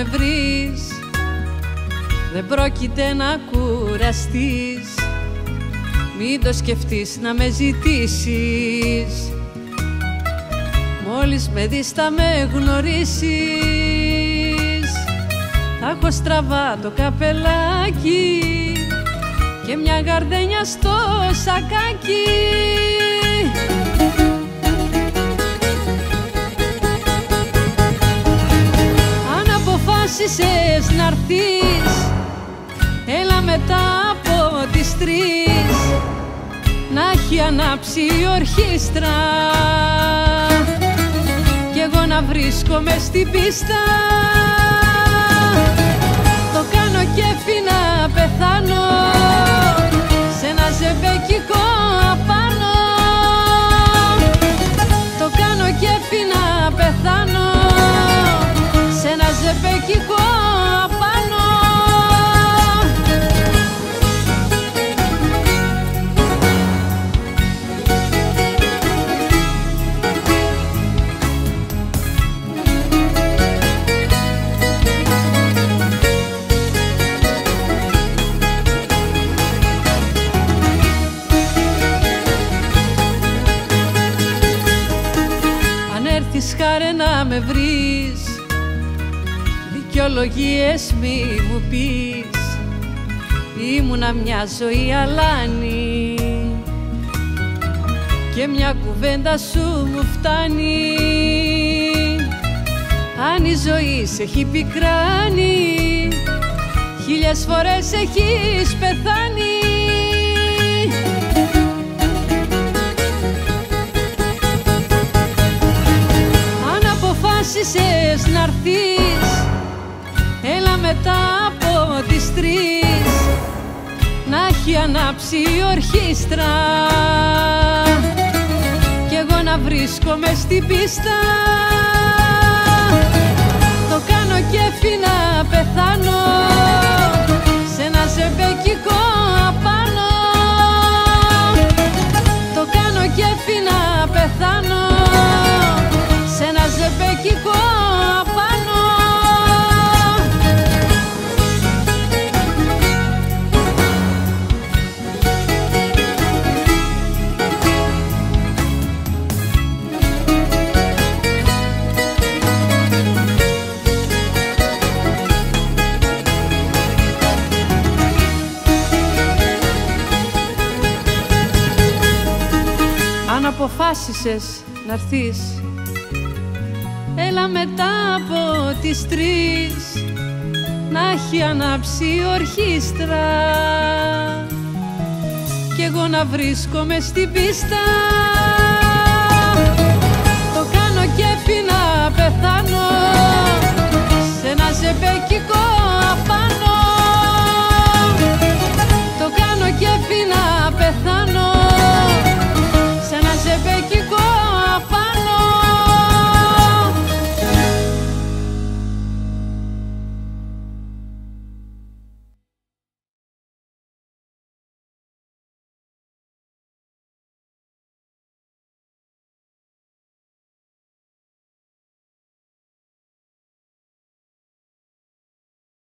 με βρεις, δεν πρόκειται να κουραστείς. Μην το σκεφτείς να με ζητήσεις, μόλις με δεις θα με γνωρίσεις. Θα έχω στραβά το καπελάκι και μια γαρδένια στο σακάκι. Αν αποφάσισες να'ρθείς, έλα μετά από τις 3, να έχει ανάψει η ορχήστρα κι εγώ να βρίσκομαι στην πίστα. Το κάνω κέφι να πεθάνω σε ένα ζεμπέκικο απάνω. Το κάνω κέφι να πεθάνω σε ένα ζεμπέκικο απάνω. Χάρε να με βρεις, δικαιολογίες μη μου πεις. Ήμουνα μια ζωή αλάνη και μια κουβέντα σου μου φτάνει. Αν η ζωή σε έχει πικράνει, 1000 φορές έχεις πεθάνει. Αποφάσισες να'ρθείς, έλα μετά από τις 3, να έχει ανάψει η ορχήστρα κι εγώ να βρίσκομαι στην πίστα. Το κάνω κέφι να πεθάνω σε ένα ζεμπέκικο απάνω. Το κάνω κέφι να πεθάνω σε ένα ζεμπέκικο απάνω. Αν αποφάσισες να'ρθείς, έλα μετά από τις 3, να έχει ανάψει η ορχήστρα κι εγώ να βρίσκομαι στην πίστα. Το κάνω κέφι να πεθάνω σε ένα ζεμπέκικο